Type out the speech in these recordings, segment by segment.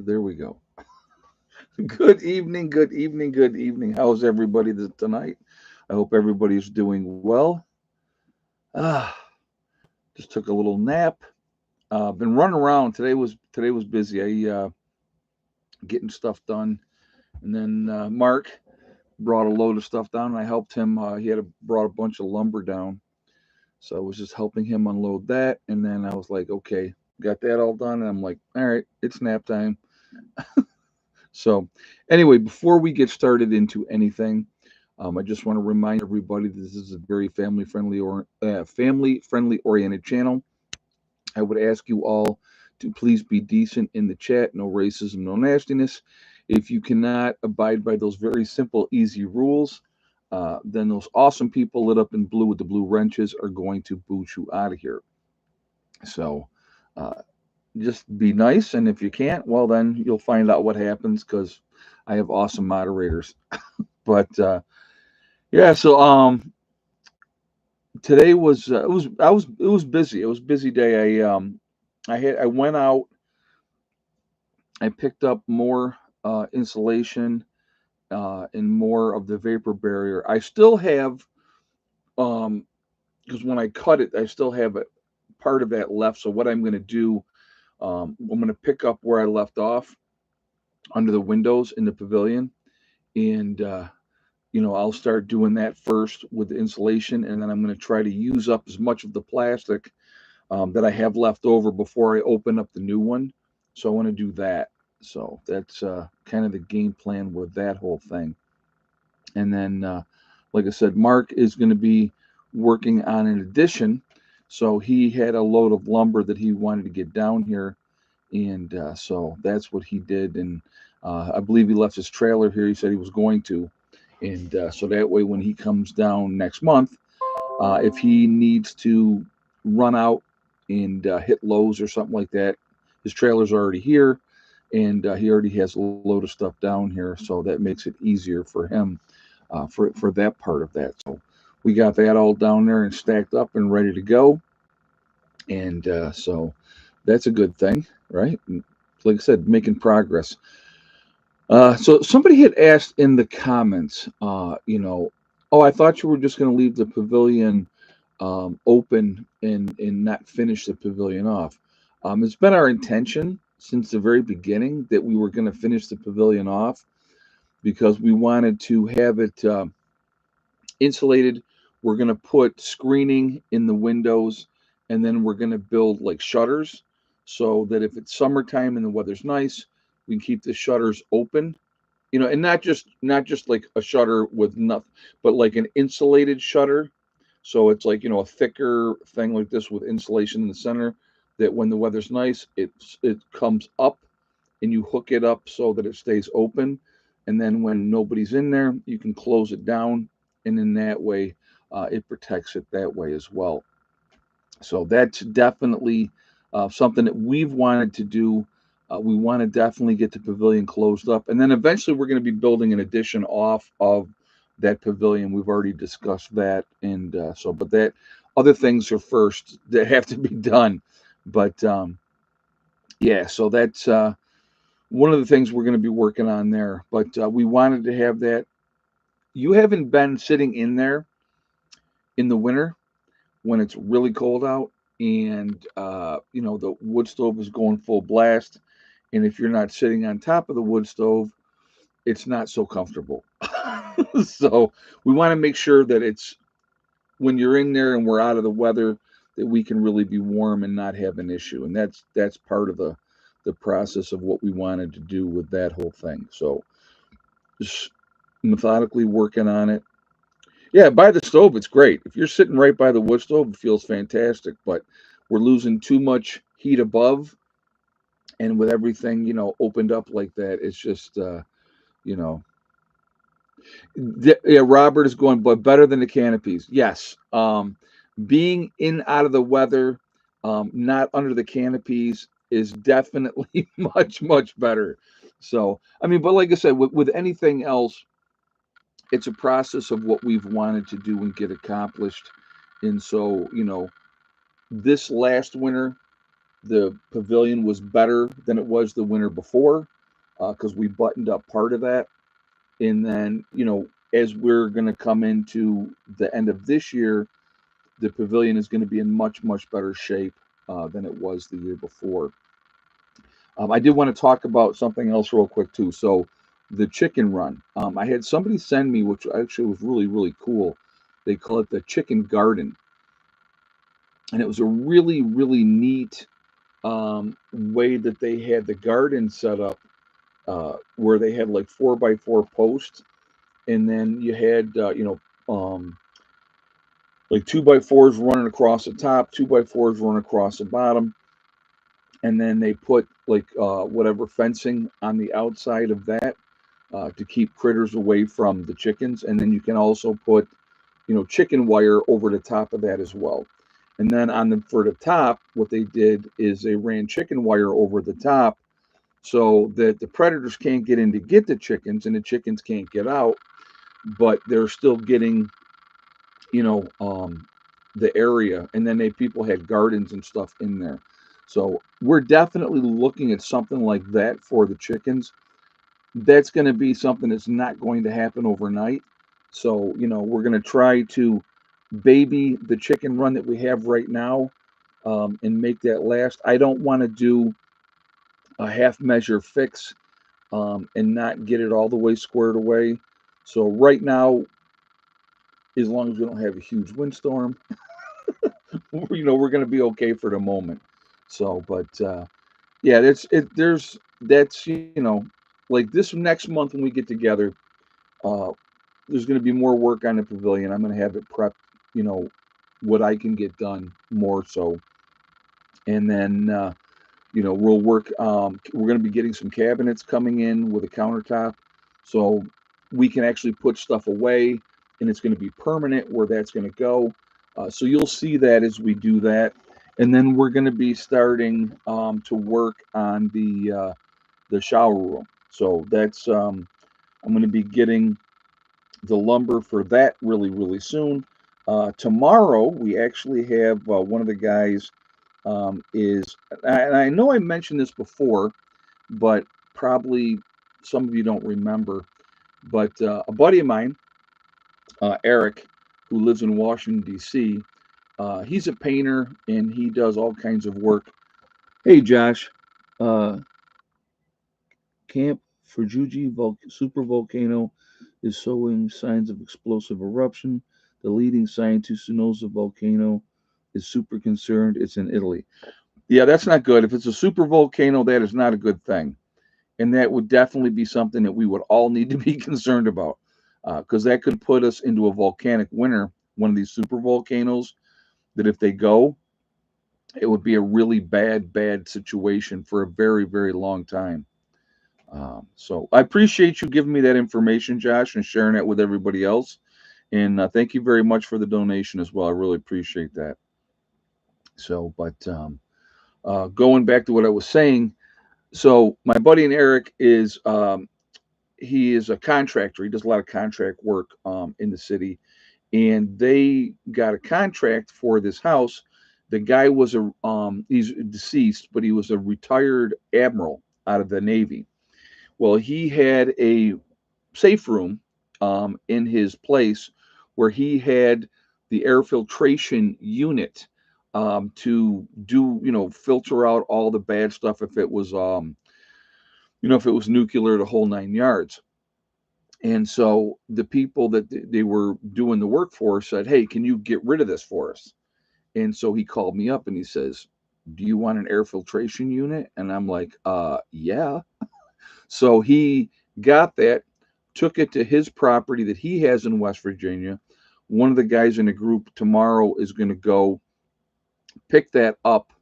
There we go. Good evening, good evening, good evening. How's everybody tonight? I hope everybody's doing well. Ah, just took a little nap. Been running around. Today was busy. I getting stuff done, and then Mark brought a load of stuff down, and I helped him. He had brought a bunch of lumber down, so I was just helping him unload that. And then I was like, okay, got that all done, and I'm like, all right, it's nap time. So, anyway, before we get started into anything, I just want to remind everybody this is a very family friendly oriented channel. I would ask you all to please be decent in the chat, no racism, no nastiness. If you cannot abide by those very simple, easy rules, then those awesome people lit up in blue with the blue wrenches are going to boot you out of here. So, uh, just be nice, and if you can't, well, then you'll find out what happens because I have awesome moderators. But yeah, so today was it was busy. It was a busy day. I went out. I picked up more insulation and more of the vapor barrier. I still have um because when I cut it, I still have a part of that left. So what I'm going to do, I'm going to pick up where I left off under the windows in the pavilion, and I'll start doing that first with the insulation, and then I'm going to try to use up as much of the plastic that I have left over before I open up the new one. So I want to do that. So that's kind of the game plan with that whole thing. And then, like I said, Mark is going to be working on an addition. So he had a load of lumber that he wanted to get down here, and so that's what he did. And I believe he left his trailer here. He said he was going to, and so that way when he comes down next month, if he needs to run out and hit Lowe's or something like that, his trailer's already here, and he already has a load of stuff down here, so that makes it easier for him for that part of that. So we got that all down there and stacked up and ready to go, and so that's a good thing, right? And like I said, making progress. So somebody had asked in the comments, oh, I thought you were just going to leave the pavilion open and not finish the pavilion off. It's been our intention since the very beginning that we were going to finish the pavilion off because we wanted to have it insulated. We're going to put screening in the windows, and then we're going to build like shutters so that if it's summertime and the weather's nice, we can keep the shutters open. And not just like a shutter with nothing, but like an insulated shutter. So it's like a thicker thing like this with insulation in the center. That when the weather's nice, it comes up, and you hook it up so that it stays open. And then when nobody's in there, you can close it down, and in that way, it protects it that way as well. So that's definitely something that we've wanted to do. We want to definitely get the pavilion closed up, and then eventually we're going to be building an addition off of that pavilion. We've already discussed that, and but that other things are first that have to be done. But yeah, so that's one of the things we're going to be working on there. But we wanted to have that. You haven't been sitting in there in the winter when it's really cold out, and the wood stove is going full blast, and if you're not sitting on top of the wood stove, it's not so comfortable. So we want to make sure that it's when you're in there and we're out of the weather, that we can really be warm and not have an issue. And that's part of the process of what we wanted to do with that whole thing. So just methodically working on it. Yeah, by the stove, it's great. If you're sitting right by the wood stove, it feels fantastic. But we're losing too much heat above, and with everything opened up like that, it's just you know. Yeah, Robert is going, but better than the canopies. Yes, being in out of the weather, not under the canopies, is definitely much better. So I mean, but like I said, with anything else, it's a process of what we've wanted to do and get accomplished. And so, this last winter, the pavilion was better than it was the winter before. because we buttoned up part of that. And then, as we're going to come into the end of this year, the pavilion is going to be in much, much better shape than it was the year before. I did want to talk about something else real quick too. So the chicken run, I had somebody send me, which actually was really, really cool. They call it the chicken garden, and it was a really, really neat way that they had the garden set up, where they had like 4x4 posts, and then you had like 2x4s running across the top, 2x4s running across the bottom, and then they put like whatever fencing on the outside of that to keep critters away from the chickens, and then you can also put chicken wire over the top of that as well. And then for the top, what they did is they ran chicken wire over the top so that the predators can't get in to get the chickens, and the chickens can't get out, but they're still getting you know the area. And then people had gardens and stuff in there. So we're definitely looking at something like that for the chickens. That's going to be something that's not going to happen overnight. So we're going to try to baby the chicken run that we have right now, and make that last. I don't want to do a half measure fix, and not get it all the way squared away. So right now, as long as we don't have a huge windstorm, we're going to be okay for the moment. So, but yeah, that's it. That's like this next month when we get together, uh, there's going to be more work on the pavilion. I'm going to have it prepped, you know, what I can get done more so, and then we'll work. We're going to be getting some cabinets coming in with a countertop, so we can actually put stuff away, and it's going to be permanent where that's going to go. So you'll see that as we do that, and then we're going to be starting to work on the shower room. So that's I'm going to be getting the lumber for that really, really soon. Tomorrow we actually have one of the guys is, and I know I mentioned this before, but probably some of you don't remember. But a buddy of mine, Eric, who lives in Washington D.C., he's a painter and he does all kinds of work. Hey, Josh, uh, Camp Fuji super volcano is showing signs of explosive eruption. The leading scientist who knows the volcano is super concerned. It's in Italy. Yeah, that's not good. If it's a super volcano, that is not a good thing. And that would definitely be something that we would all need to be concerned about, because that could put us into a volcanic winter, one of these super volcanoes, that if they go, it would be a really bad, bad situation for a very, very long time. So I appreciate you giving me that information, Josh, and sharing it with everybody else. And thank you very much for the donation as well. I really appreciate that. So, but going back to what I was saying, so my buddy and Eric is he is a contractor. He does a lot of contract work in the city, and they got a contract for this house. The guy was he's deceased, but he was a retired admiral out of the Navy. Well, he had a safe room in his place where he had the air filtration unit to do, filter out all the bad stuff if it was, if it was nuclear, the whole 9 yards. And so the people that they were doing the work for said, "Hey, can you get rid of this for us?" And so he called me up and he says, "Do you want an air filtration unit?" And I'm like, yeah. So he got that, took it to his property that he has in West Virginia. One of the guys in the group tomorrow is going to go pick that up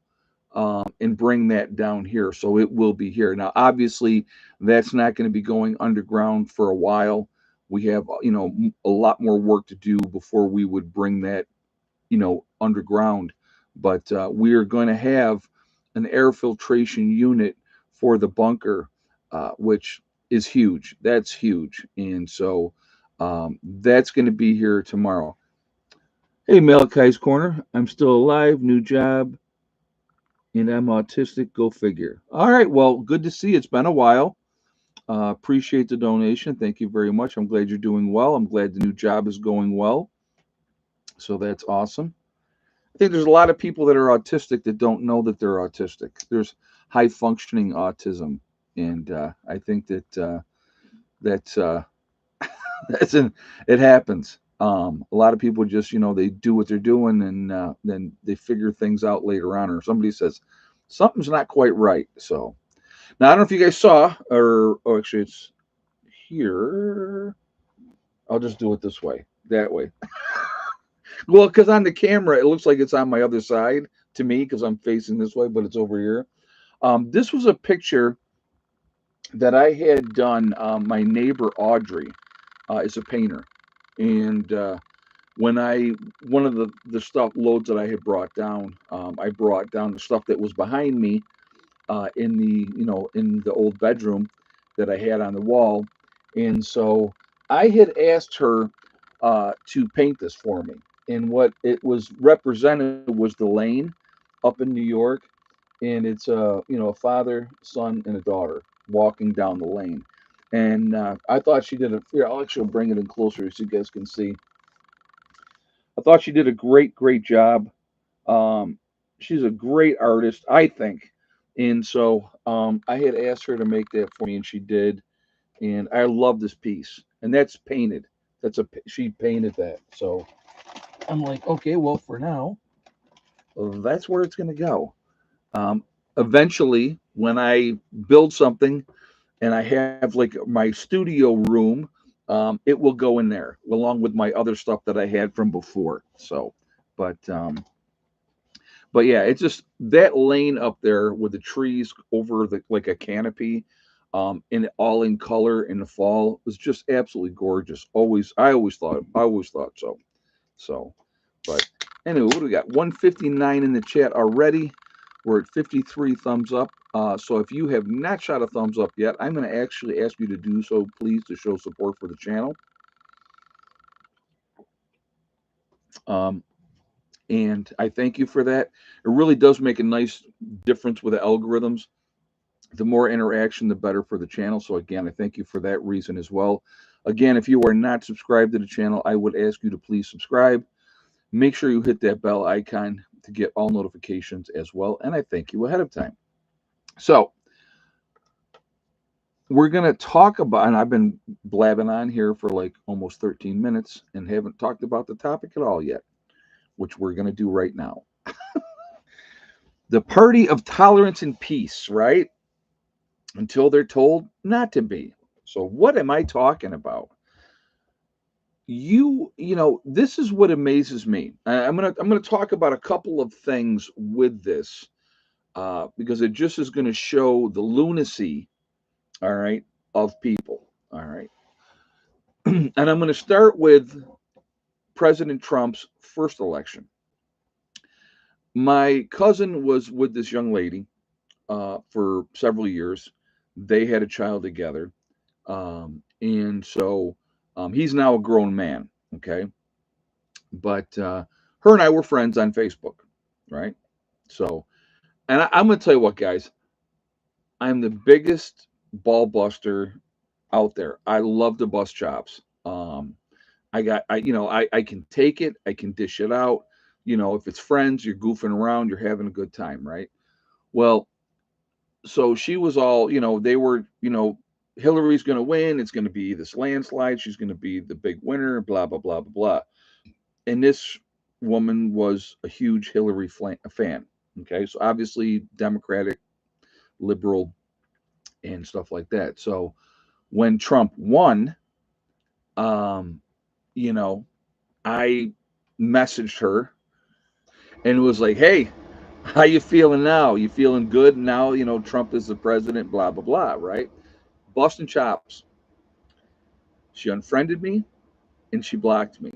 and bring that down here. So it will be here. Now, obviously, that's not going to be going underground for a while. We have, a lot more work to do before we would bring that, underground. But we are going to have an air filtration unit for the bunker, which is huge. That's huge. And so that's going to be here tomorrow. Hey, Malachi's Corner. I'm still alive. New job. And I'm autistic. Go figure. All right. Well, good to see you. It's been a while. Appreciate the donation. Thank you very much. I'm glad you're doing well. I'm glad the new job is going well. So that's awesome. I think there's a lot of people that are autistic that don't know that they're autistic. There's high functioning autism, and I think that that's that's an, it happens. A lot of people just they do what they're doing, and then they figure things out later on, or somebody says something's not quite right. So now I don't know if you guys saw, or actually it's here. I'll just do it this way, that way. Well, because on the camera it looks like it's on my other side to me because I'm facing this way, but it's over here. This was a picture that I had done. My neighbor Audrey is a painter, and when I one of the stuff loads that I had brought down, I brought down the stuff that was behind me in the in the old bedroom that I had on the wall, and so I had asked her to paint this for me, and what it was represented was the lane up in New York, and it's a father, son, and a daughter walking down the lane, and I thought she did a. Here, I'll actually bring it in closer so you guys can see. I thought she did a great job. Um, she's a great artist, I think. And so I had asked her to make that for me, and she did. And I love this piece, and that's painted. She painted that. So I'm like, okay, well, for now, that's where it's going to go. Um, Eventually, when I build something and I have like my studio room, it will go in there along with my other stuff that I had from before. So, but But yeah, it's just that lane up there with the trees over the like a canopy, and all in color in the fall was just absolutely gorgeous. I always thought so. So, but anyway, what do we got? 159 in the chat already. We're at 53 thumbs up. So if you have not shot a thumbs up yet, I'm going to actually ask you to do so, please, to show support for the channel. Um, and I thank you for that. It really does make a nice difference with the algorithms. The more interaction, the better for the channel. So again, I thank you for that reason as well. Again, if you are not subscribed to the channel, I would ask you to please subscribe. Make sure you hit that bell icon to get all notifications as well. And I thank you ahead of time. So we're going to talk about, and I've been blabbing on here for like almost 13 minutes and haven't talked about the topic at all yet, which we're going to do right now. The party of tolerance and peace, right? Until they're told not to be. So what am I talking about? This is what amazes me. I'm gonna talk about a couple of things with this because it just is going to show the lunacy, all right, of people. All right. And I'm going to start with President Trump's first election. My cousin was with this young lady for several years. They had a child together. And so he's now a grown man. Okay. But her and I were friends on Facebook. Right. So, and I'm going to tell you what, guys, I'm the biggest ball buster out there. I love to bust chops. I can take it. I can dish it out. If it's friends, you're goofing around, you're having a good time. Right. Well, so she was all, they were, Hillary's going to win. It's going to be this landslide. She's going to be the big winner, blah, blah, blah, blah, blah. And this woman was a huge Hillary fan. Okay. So obviously Democratic, liberal, and stuff like that. So when Trump won, um, you know, I messaged her and it was like, hey, how you feeling now? You feeling good now? Trump is the president, blah, blah, blah, right? Boston chops. She unfriended me and she blocked me.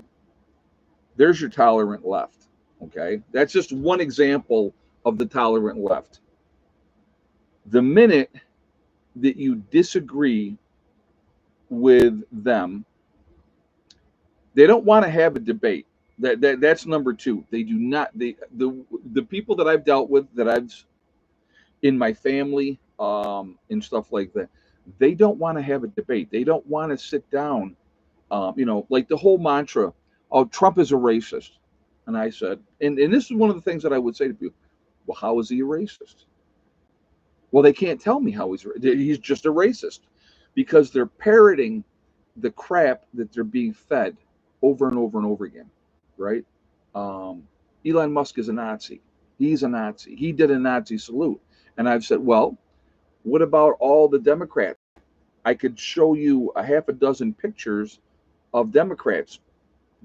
There's your tolerant left. Okay. That's just one example of the tolerant left. The minute that you disagree with them, they don't want to have a debate. That's number two. They do not. The people that I've dealt with, that I've in my family, and stuff like that, They don't want to have a debate. They don't want to sit down. Like the whole mantra, "Oh, Trump is a racist," and I said, and this is one of the things that I would say to people. Well, how is he a racist? Well, they can't tell me how he's just a racist, because they're parroting the crap that they're being fed over and over and over again, right? Um, Elon Musk is a Nazi. He's a Nazi. He did a Nazi salute. And I've said, well, what about all the Democrats? I could show you a half a dozen pictures of Democrats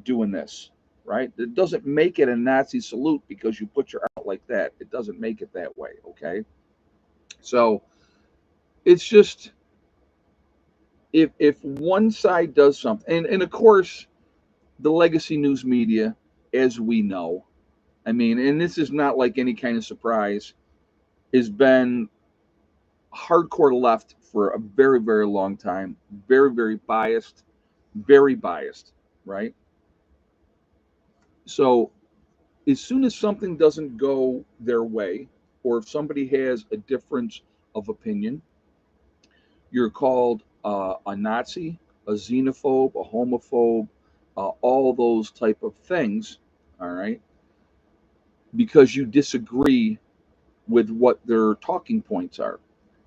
doing this, right? It doesn't make it a Nazi salute because you put your arm out like that. It doesn't make it that way, okay? So it's just, if one side does something, and of course the legacy news media, as we know, I mean, and this is not like any kind of surprise, has been hardcore left for a very, very long time. Very, very biased, right? So as soon as something doesn't go their way, or if somebody has a difference of opinion, you're called a Nazi, a xenophobe, a homophobe, all those type of things, all right, because you disagree with what their talking points are.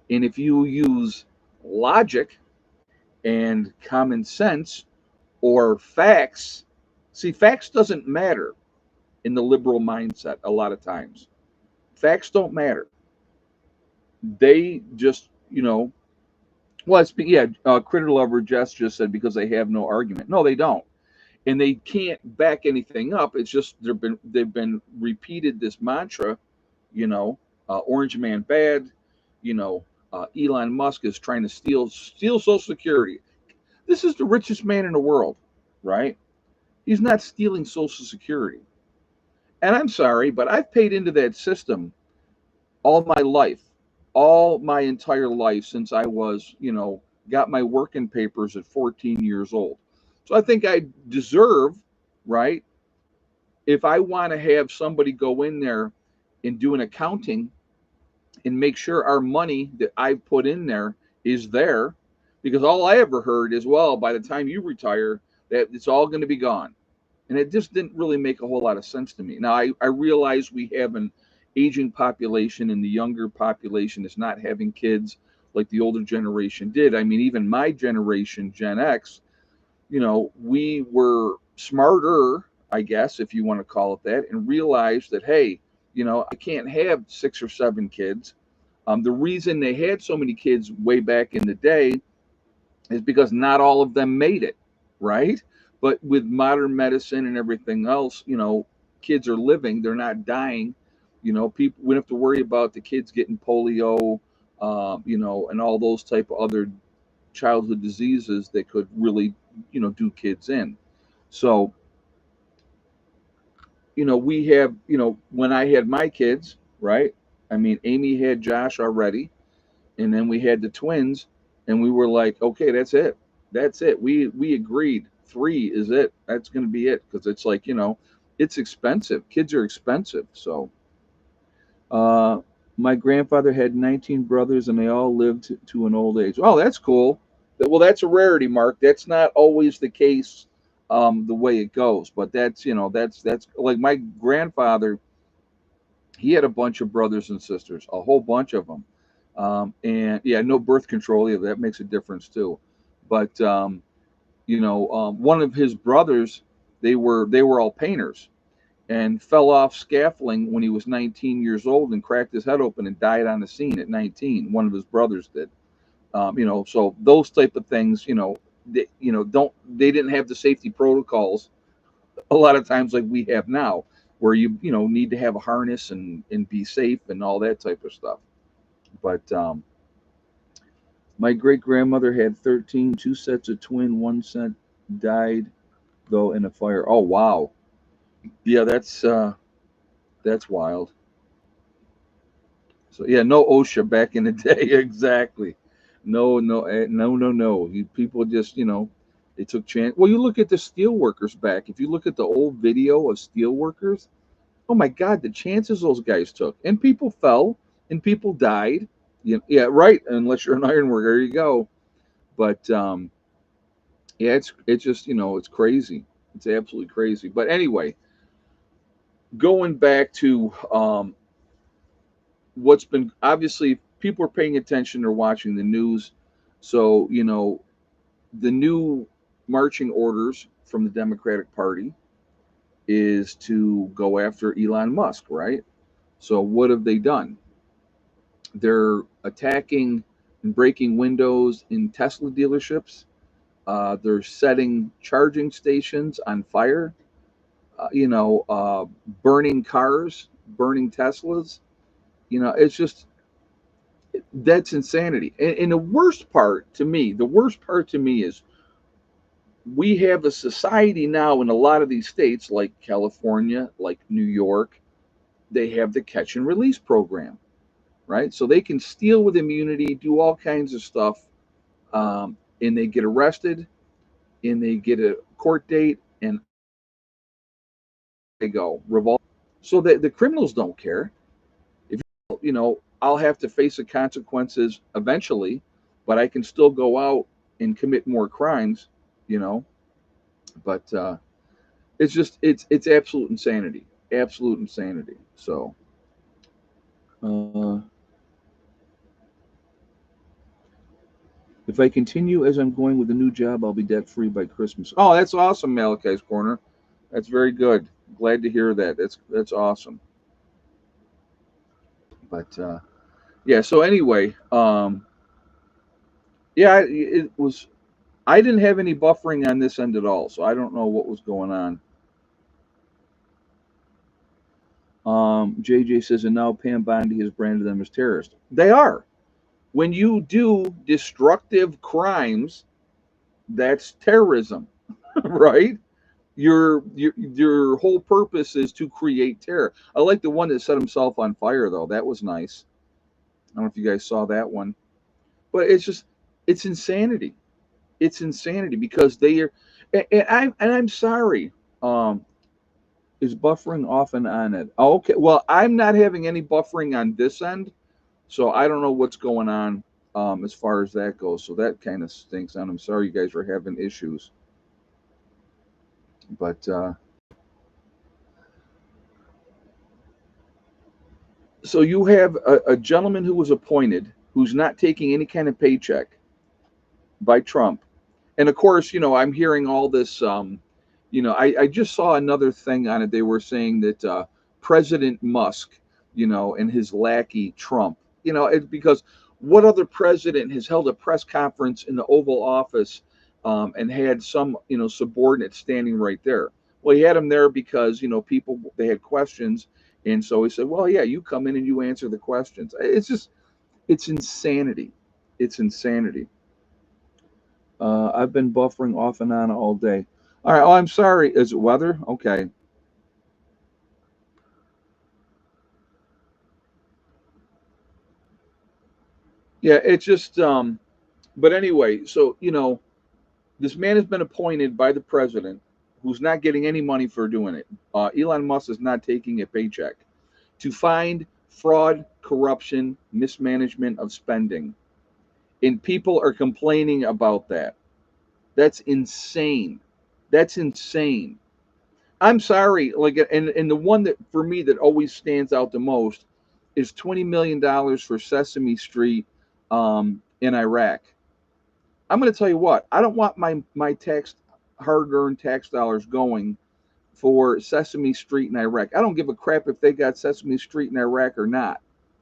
And if you use logic and common sense or facts, see, facts doesn't matter in the liberal mindset a lot of times. Facts don't matter. They just, well, yeah, Critter Lover Jess just said because they have no argument. No, they don't. And they can't back anything up. It's just they've been repeated this mantra, Orange Man bad, Elon Musk is trying to steal Social Security. This is the richest man in the world, right? He's not stealing Social Security. And I'm sorry, but I've paid into that system all my life, all my entire life since I was, got my working papers at 14 years old. So I think I deserve, right? If I want to have somebody go in there and do an accounting and make sure our money that I've put in there is there, because all I ever heard is, well, by the time you retire, that it's all going to be gone. And it just didn't really make a whole lot of sense to me. Now, I realize we have an aging population, and the younger population is not having kids like the older generation did. I mean, even my generation, Gen X, we were smarter, I guess, if you want to call it that, and realized that, hey, I can't have 6 or 7 kids. The reason they had so many kids way back in the day is because not all of them made it, right? But with modern medicine and everything else, kids are living, they're not dying. People, we don't have to worry about the kids getting polio, and all those type of other childhood diseases that could really, do kids in. So, we have, when I had my kids, right? I mean, Amy had Josh already, and then we had the twins, and we were like, okay, that's it. That's it. We agreed. 3 is it. That's going to be it, because it's like, it's expensive. Kids are expensive. So, uh, my grandfather had 19 brothers, and they all lived to an old age. Oh, that's cool. Well, that's a rarity, Mark. That's not always the case, the way it goes. But that's, that's like my grandfather. He had a bunch of brothers and sisters, a whole bunch of them. And yeah, no birth control. Yeah, that makes a difference too. But one of his brothers, they were all painters, and fell off scaffolding when he was 19 years old and cracked his head open and died on the scene at 19. One of his brothers did. So those type of things, they didn't have the safety protocols a lot of times like we have now, where you need to have a harness and be safe and all that type of stuff. But my great grandmother had 13, 2 sets of twin, one set died though in a fire. Oh wow, yeah, that's wild. So yeah, no OSHA back in the day. Exactly. No, no, no, no, no. People just, they took chance. Well, you look at the steel workers back. If you look at the old video of steel workers, oh my God, the chances those guys took, and people fell, and people died. Yeah, right. Unless you're an ironworker, there you go. But yeah, it's just it's crazy. It's absolutely crazy. But anyway, going back to what's been obviously people are paying attention. They're watching the news, so the new marching orders from the Democratic Party is to go after Elon Musk, right? So what have they done? They're attacking and breaking windows in Tesla dealerships. They're setting charging stations on fire. Burning cars, burning Teslas. It's just that's insanity. And the worst part to me is we have a society now in a lot of these states, like California, like New York. They have the catch and release program, right? So they can steal with immunity, do all kinds of stuff, and they get arrested, and they get a court date, and they go revolt. So that the criminals don't care. If I'll have to face the consequences eventually, but I can still go out and commit more crimes, you know. But it's absolute insanity, absolute insanity. So uh, if I continue as I'm going with the new job, I'll be debt free by Christmas. Oh, that's awesome, Malachi's Corner. That's very good. Glad to hear that. That's awesome. But yeah. So anyway, yeah, it was. I didn't have any buffering on this end at all, so I don't know what was going on. JJ says, and now Pam Bondi has branded them as terrorists. They are. When you do destructive crimes, that's terrorism, right? Your whole purpose is to create terror. I like the one that set himself on fire, though. That was nice. I don't know if you guys saw that one, but it's insanity. It's insanity because they are, and I'm sorry. Is buffering off and on it? Oh, okay. Well, I'm not having any buffering on this end, so I don't know what's going on as far as that goes. So that kind of stinks. And I'm sorry you guys are having issues, but so you have a gentleman who was appointed who's not taking any kind of paycheck by Trump. And of course, I'm hearing all this. I just saw another thing on it. They were saying that President Musk, and his lackey Trump, because what other president has held a press conference in the Oval Office and had some, subordinate standing right there? Well, he had him there because, people, they had questions. And so he said, well, yeah, you come in and you answer the questions. It's insanity. It's insanity. I've been buffering off and on all day. All right. Oh, I'm sorry. Is it weather? Okay. Yeah. It's just. But anyway, so this man has been appointed by the president, who's not getting any money for doing it. Elon Musk is not taking a paycheck to find fraud, corruption, mismanagement of spending, and people are complaining about that. That's insane. That's insane. I'm sorry, like, and the one that for me that always stands out the most is $20 million for Sesame Street in Iraq. I'm going to tell you what, I don't want my hard-earned tax dollars going for Sesame Street in Iraq. I don't give a crap if they got Sesame Street in Iraq or not.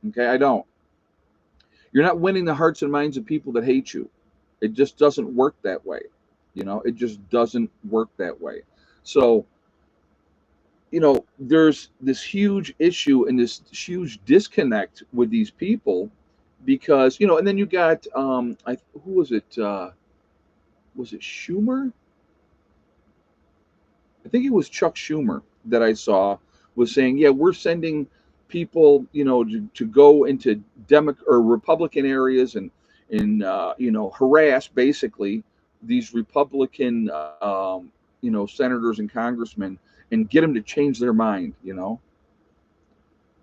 Okay, I don't. You're not winning the hearts and minds of people that hate you. It just doesn't work that way. It just doesn't work that way. So there's this huge issue and this huge disconnect with these people because, and then you got, who was it? Was it Schumer? I think it was Chuck Schumer that I saw was saying, yeah, we're sending people, to go into or Republican areas and harass basically these Republican, senators and congressmen and get them to change their mind.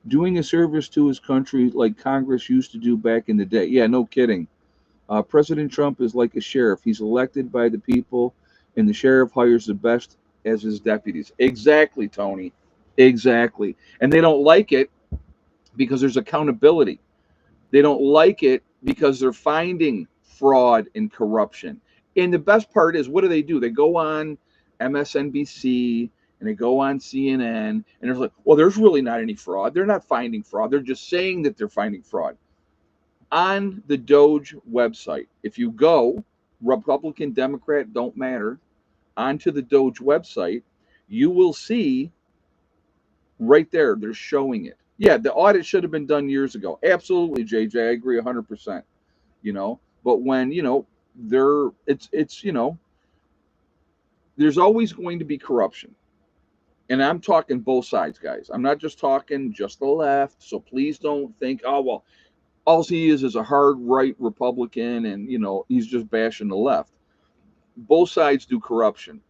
doing a service to his country like Congress used to do back in the day. Yeah, no kidding. President Trump is like a sheriff. He's elected by the people, and the sheriff hires the best as his deputies. Exactly, Tony. Exactly. And they don't like it because there's accountability. They don't like it because they're finding fraud and corruption. And the best part is, what do? They go on MSNBC and they go on CNN, and they're like, well, there's really not any fraud. They're not finding fraud. They're just saying that they're finding fraud. On the DOGE website, if you go, Republican, Democrat, don't matter, onto the DOGE website, you will see right there, they're showing it. Yeah, the audit should have been done years ago. Absolutely, JJ, I agree 100%. But when, it's there's always going to be corruption. And I'm talking both sides, guys. I'm not just talking just the left. So please don't think, oh, well, all he is a hard right Republican and, he's just bashing the left. Both sides do corruption.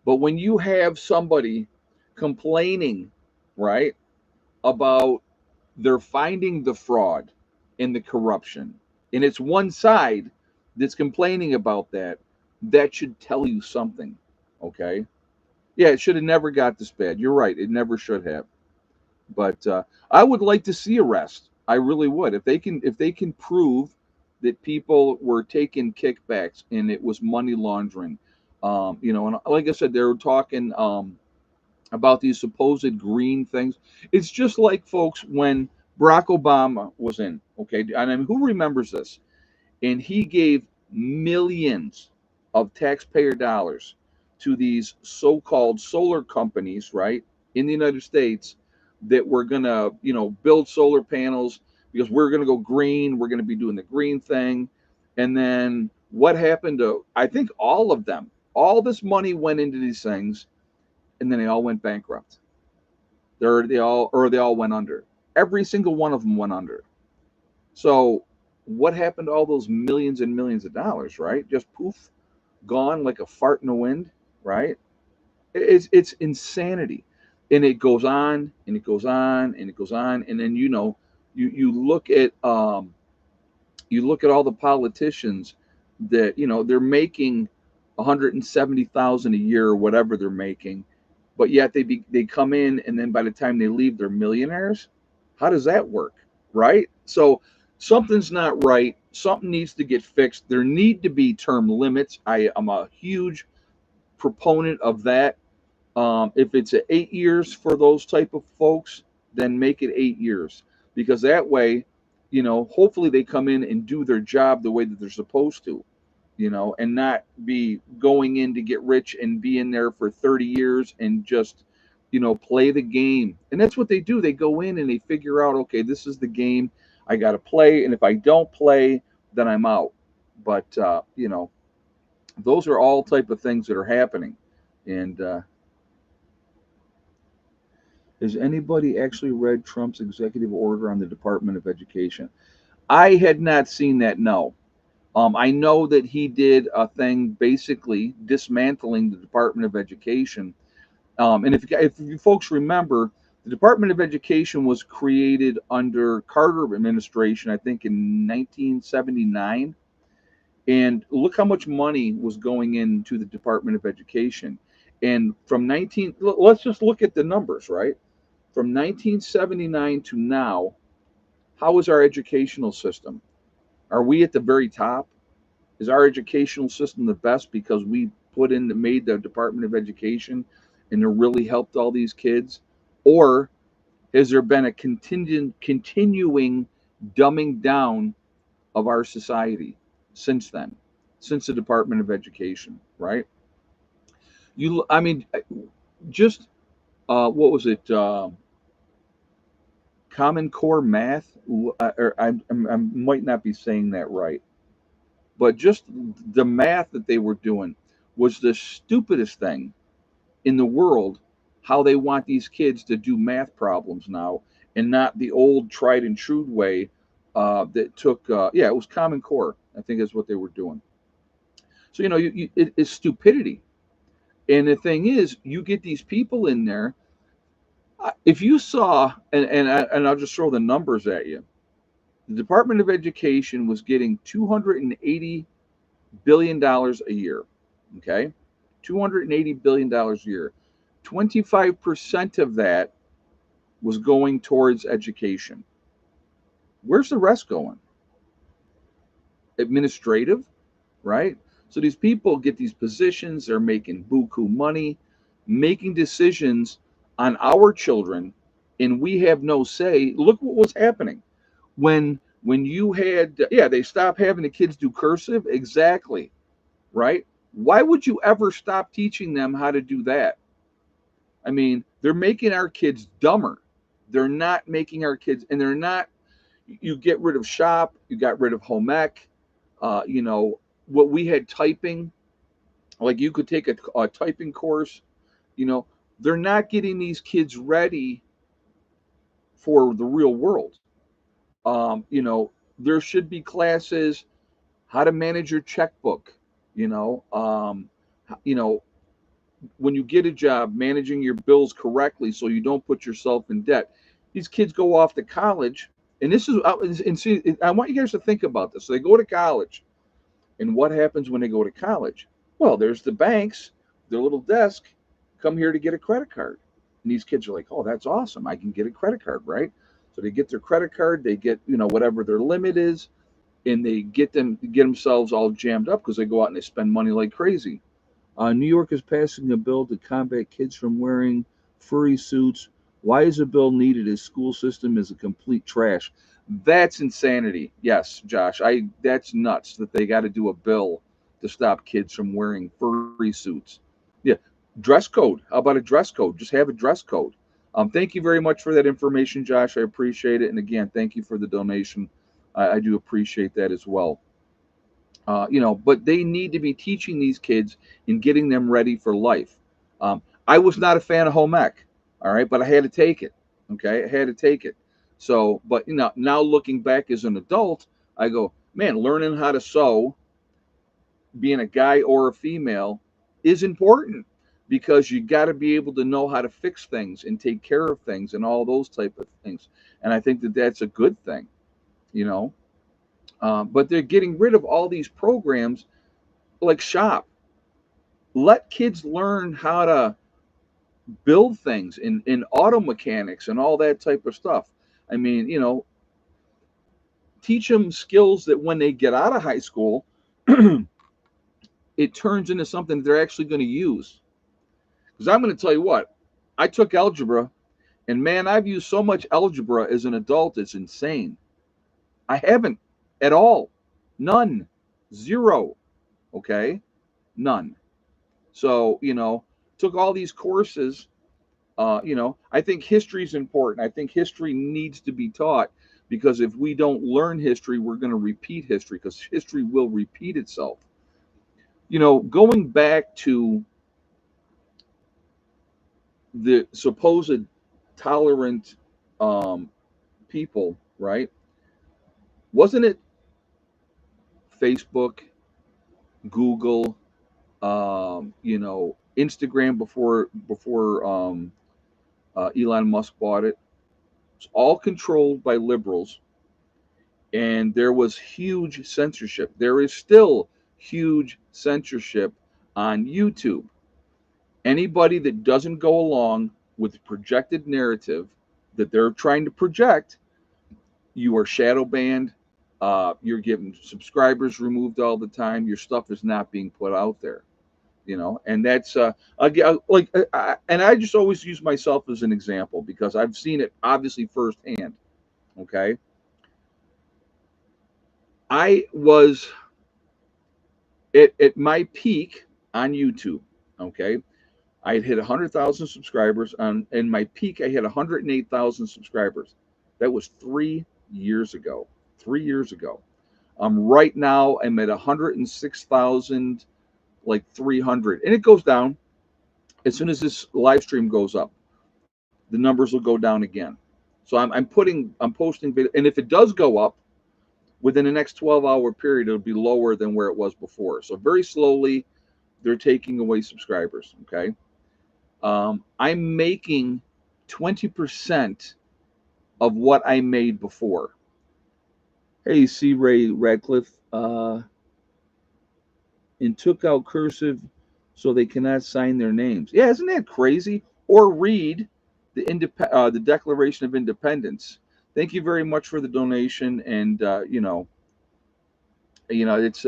But when you have somebody complaining, right, about they're finding the fraud and the corruption, and it's one side that's complaining about that, that should tell you something, okay? Yeah, it should have never got this bad. You're right. It never should have. But I would like to see arrest. I really would. If they can prove that people were taking kickbacks and it was money laundering, and like I said, they were talking about these supposed green things. It's just like, folks, when Barack Obama was in. Okay, and I mean, who remembers this? And he gave millions of taxpayer dollars to these so-called solar companies, right, in the United States, that were gonna, build solar panels because we're gonna go green. We're gonna be doing the green thing. And then what happened to? I think all of them. All this money went into these things, and then they all went bankrupt. They all went under. Every single one of them went under. So what happened to all those millions and millions of dollars, right? Just poof, gone like a fart in the wind, right? It's insanity. And it goes on and it goes on and it goes on. And then you look at all the politicians that they're making 170,000 a year or whatever they're making, but yet they come in, and then by the time they leave, they're millionaires. How does that work, right? So something's not right. Something needs to get fixed. There need to be term limits. I am a huge proponent of that. If it's 8 years for those type of folks, then make it 8 years, because that way, hopefully they come in and do their job the way that they're supposed to, and not be going in to get rich and be in there for 30 years and just, play the game. And that's what they do. They go in and they figure out, okay, this is the game I got to play. And if I don't play, then I'm out. But, those are all type of things that are happening. And, has anybody actually read Trump's executive order on the Department of Education? I had not seen that, no. I know that he did a thing basically dismantling the Department of Education. And if you folks remember, the Department of Education was created under Carter administration, I think in 1979. And look how much money was going into the Department of Education. And let's just look at the numbers, right? From 1979 to now, how is our educational system? Are we at the very top? Is our educational system the best because we made the Department of Education and it really helped all these kids? Or has there been a continuing dumbing down of our society since then, since the Department of Education, right? I mean, just what was it? Common Core math, or I might not be saying that right, but just the math that they were doing was the stupidest thing in the world. How they want these kids to do math problems now, and not the old tried and true way that took, yeah, it was Common Core, I think is what they were doing. So, it's stupidity. And the thing is, you get these people in there If you saw, and I'll just throw the numbers at you, the Department of Education was getting $280 billion a year. Okay, $280 billion a year. 25% of that was going towards education. Where's the rest going? Administrative, right? So these people get these positions, they're making buku money, making decisions on our children, and we have no say. Look what was happening when you had, yeah, they stopped having the kids do cursive. Exactly, right? Why would you ever stop teaching them how to do that? I mean, they're making our kids dumber. They're not making our kids, and they're not. You get rid of shop, you got rid of home ec. You know, what we had typing, like you could take a typing course. You know, they're not getting these kids ready for the real world. You know, there should be classes how to manage your checkbook. You know, you know, when you get a job, managing your bills correctly so you don't put yourself in debt. These kids go off to college, and this is and see, I want you guys to think about this. So they go to college, and what happens when they go to college? Well, there's the banks, their little desk, come here to get a credit card. And these kids are like, oh, that's awesome. I can get a credit card, right? So they get their credit card, they get, you know, whatever their limit is, and they get themselves all jammed up because they go out and they spend money like crazy. New York is passing a bill to combat kids from wearing furry suits. Why is a bill needed? As school system is a complete trash. That's insanity. Yes, Josh, I that's nuts that they got to do a bill to stop kids from wearing furry suits. Yeah, dress code. How about a dress code? Just have a dress code. Thank you very much for that information, Josh. I appreciate it. And again, thank you for the donation. I do appreciate that as well. You know, but they need to be teaching these kids and getting them ready for life. I was not a fan of home ec, all right, but I had to take it. Okay, I had to take it. So, but you know, now looking back as an adult, I go, man, learning how to sew, being a guy or a female, is important because you got to be able to know how to fix things and take care of things and all those type of things. And I think that that's a good thing, you know. But they're getting rid of all these programs like shop. Let kids learn how to build things in auto mechanics and all that type of stuff. I mean, you know, teach them skills that when they get out of high school, it turns into something that they're actually going to use. Because I'm going to tell you what, I took algebra, and man, I've used so much algebra as an adult, it's insane. I haven't at all. None. Zero. Okay? None. So, you know, took all these courses. You know, I think history is important. I think history needs to be taught because if we don't learn history, we're going to repeat history because history will repeat itself. You know, going back to the supposed tolerant um, people, right? Wasn't it Facebook, Google, you know, Instagram before Elon Musk bought it? It's all controlled by liberals, and there was huge censorship. There is still huge censorship on YouTube. Anybody that doesn't go along with the projected narrative that they're trying to project, you are shadow banned. You're getting subscribers removed all the time. Your stuff is not being put out there. You know, and that's and I just always use myself as an example because I've seen it obviously firsthand. Okay, I was at my peak on YouTube. Okay, I had hit 100,000 subscribers. In my peak, I had 108,000 subscribers. That was 3 years ago. 3 years ago. Right now, I'm at 106,000, like 300, and it goes down as soon as this live stream goes up. The numbers will go down again. So I'm posting video, and if it does go up within the next 12-hour period, it'll be lower than where it was before. So very slowly, they're taking away subscribers. Okay. I'm making 20% of what I made before. Hey, C. Ray Radcliffe, and took out cursive so they cannot sign their names. Yeah, isn't that crazy? Or read the Declaration of Independence. Thank you very much for the donation, and it's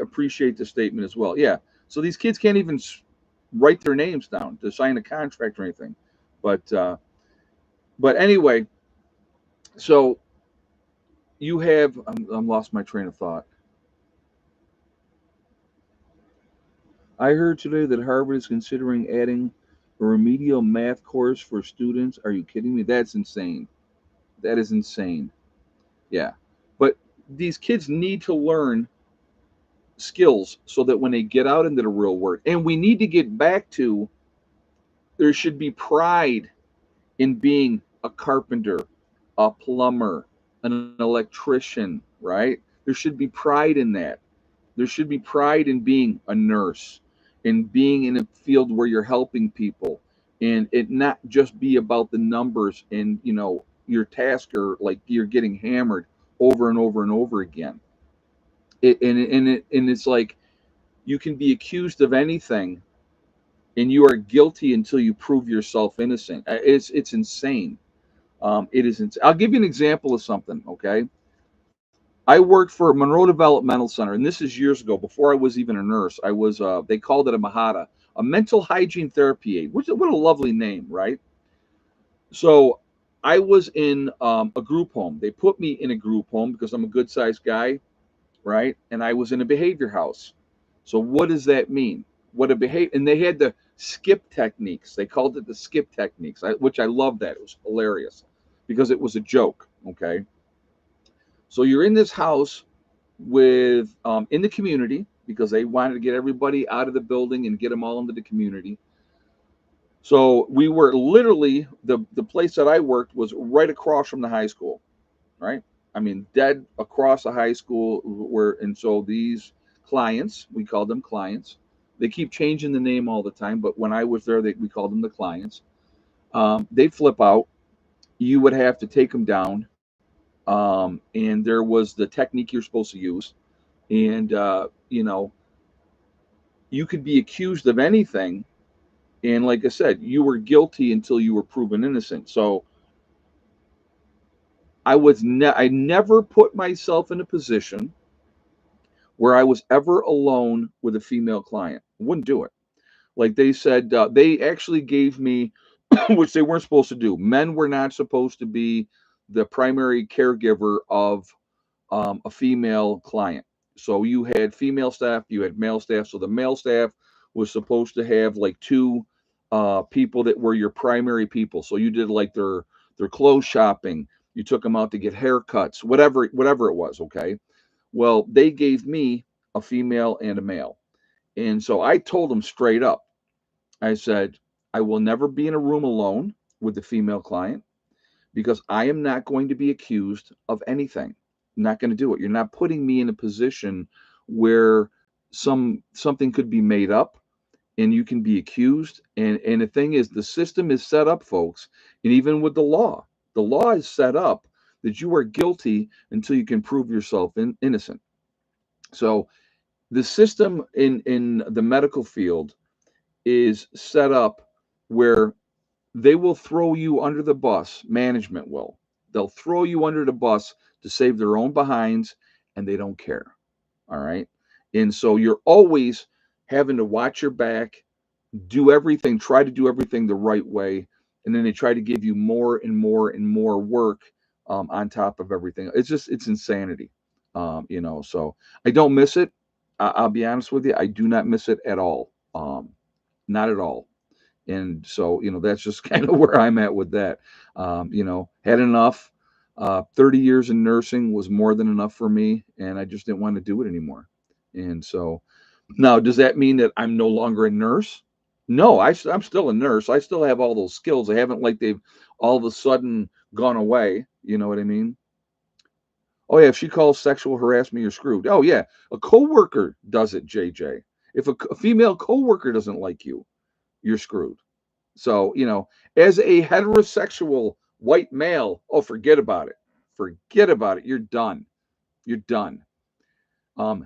appreciate the statement as well. Yeah, so these kids can't even write their names down to sign a contract or anything. But anyway, so you have I'm lost my train of thought. I heard today that Harvard is considering adding a remedial math course for students. Are you kidding me? That's insane. That is insane. Yeah. But these kids need to learn skills so that when they get out into the real world, and we need to get back to, there should be pride in being a carpenter, a plumber, an electrician, right? There should be pride in that. There should be pride in being a nurse, in being in a field where you're helping people, and it not just be about the numbers and your task, or like you're getting hammered over and over and over again. And it's like you can be accused of anything, and you are guilty until you prove yourself innocent. It's insane. It is. I'll give you an example of something. Okay, I worked for Monroe Developmental Center, and this is years ago, before I was even a nurse. I was, they called it a MAHATA, a mental hygiene therapy aide, which, what a lovely name, right? So I was in a group home. They put me in a group home because I'm a good sized guy, right? And I was in a behavior house. So what does that mean? What a behavior, and they had the skip techniques. They called it the skip techniques, which I loved that. It was hilarious because it was a joke, okay? So you're in this house with in the community because they wanted to get everybody out of the building and get them all into the community. So we were literally, the place that I worked was right across from the high school, right? I mean, dead across the high school. And so these clients, we called them clients. They keep changing the name all the time, but when I was there, we called them the clients. They'd flip out. You would have to take them down, and there was the technique you're supposed to use, and you could be accused of anything, and like I said, you were guilty until you were proven innocent. So I never put myself in a position where I was ever alone with a female client. I wouldn't do it. Like they said, they actually gave me, which they weren't supposed to do. Men were not supposed to be the primary caregiver of a female client. So you had female staff, you had male staff. So the male staff was supposed to have like two people that were your primary people. So you did like their clothes shopping, you took them out to get haircuts, whatever it was. Okay. Well, they gave me a female and a male, and so I told them straight up. I said, I will never be in a room alone with the female client because I am not going to be accused of anything. I'm not going to do it. You're not putting me in a position where something could be made up and you can be accused. And the thing is, the system is set up, folks, and even with the law is set up that you are guilty until you can prove yourself innocent. So the system in the medical field is set up where they will throw you under the bus. Management will. They'll throw you under the bus to save their own behinds, and they don't care. All right. And so you're always having to watch your back, do everything, try to do everything the right way. And then they try to give you more and more and more work on top of everything. It's insanity. So I don't miss it. I'll be honest with you. I do not miss it at all. Not at all. And so, that's just kind of where I'm at with that. Had enough. 30 years in nursing was more than enough for me, and I just didn't want to do it anymore. And so now, does that mean that I'm no longer a nurse? No, I'm still a nurse. I still have all those skills. I haven't like they've all of a sudden gone away. You know what I mean? Oh yeah, if she calls sexual harassment, you're screwed. Oh yeah, a coworker does it, JJ. If a female coworker doesn't like you, you're screwed. So, as a heterosexual white male, oh, forget about it. Forget about it. You're done. You're done.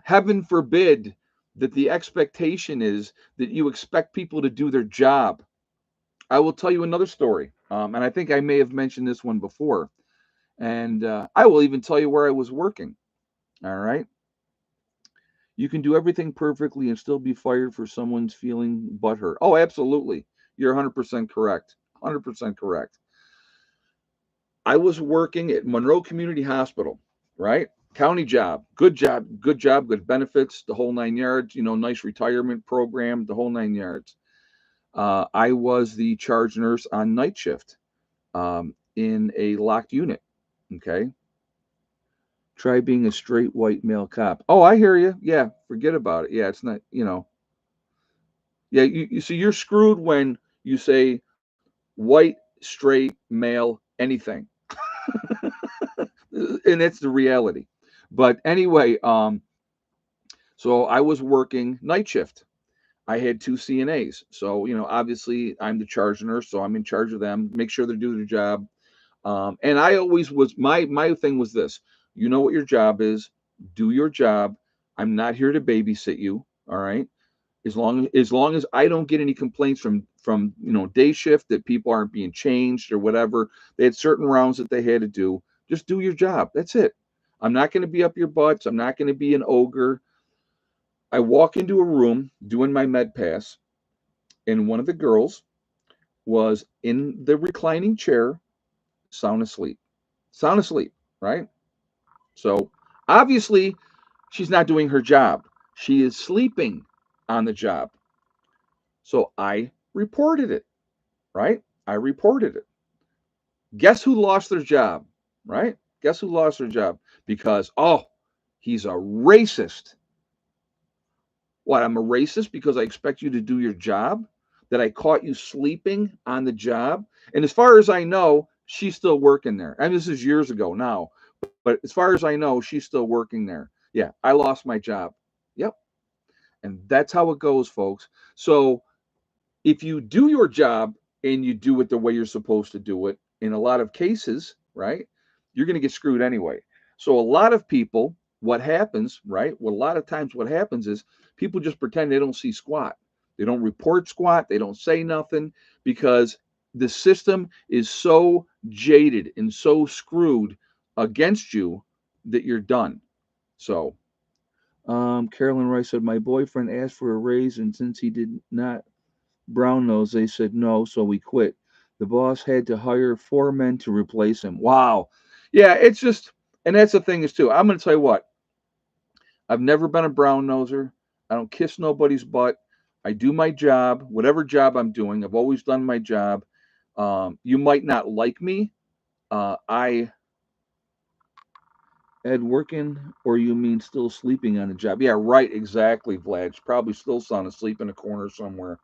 Heaven forbid that the expectation is that you expect people to do their job. I will tell you another story, and I think I may have mentioned this one before. And I will even tell you where I was working. All right. You can do everything perfectly and still be fired for someone's feeling butthurt. Oh, absolutely. You're 100% correct. 100% correct. I was working at Monroe Community Hospital, right? County job, good benefits, the whole 9 yards, nice retirement program, the whole 9 yards. I was the charge nurse on night shift in a locked unit. Okay. Try being a straight white male cop. Oh, I hear you. Yeah, forget about it. Yeah, it's not. Yeah, so you're screwed when you say white, straight, male, anything. And it's the reality. But anyway, so I was working night shift. I had two CNAs. So, obviously I'm the charge nurse, so I'm in charge of them, make sure they're doing their job. And I always was my thing was this. You know what your job is, do your job. I'm not here to babysit you. All right. As long as I don't get any complaints from day shift that people aren't being changed or whatever. They had certain rounds that they had to do. Just do your job. That's it. I'm not going to be up your butts. I'm not going to be an ogre. I walk into a room doing my med pass, and one of the girls was in the reclining chair, sound asleep. Sound asleep, right? So obviously she's not doing her job. She is sleeping on the job. So I reported it, right? I reported it. Guess who lost their job, right? Guess who lost their job? Because, oh, he's a racist. What, I'm a racist because I expect you to do your job? That I caught you sleeping on the job? And as far as I know, she's still working there. And this is years ago now. But as far as I know, she's still working there. Yeah, I lost my job. Yep. And that's how it goes, folks. So if you do your job and you do it the way you're supposed to do it, in a lot of cases, right, you're going to get screwed anyway. So a lot of people, what happens, right? Well, a lot of times what happens is people just pretend they don't see squat. They don't report squat. They don't say nothing because the system is so jaded and so screwed against you that you're done. So, Carolyn Rice said, my boyfriend asked for a raise, and since he did not brown nose, they said no, so we quit. The boss had to hire 4 men to replace him. Wow. Yeah, it's just, and that's the thing is too. I'm going to tell you what. I've never been a brown noser. I don't kiss nobody's butt. I do my job, whatever job I'm doing. I've always done my job. You might not like me. I Ed working, or you mean still sleeping on the job? Yeah, right. Exactly, Vlad. Probably still sound asleep in a corner somewhere.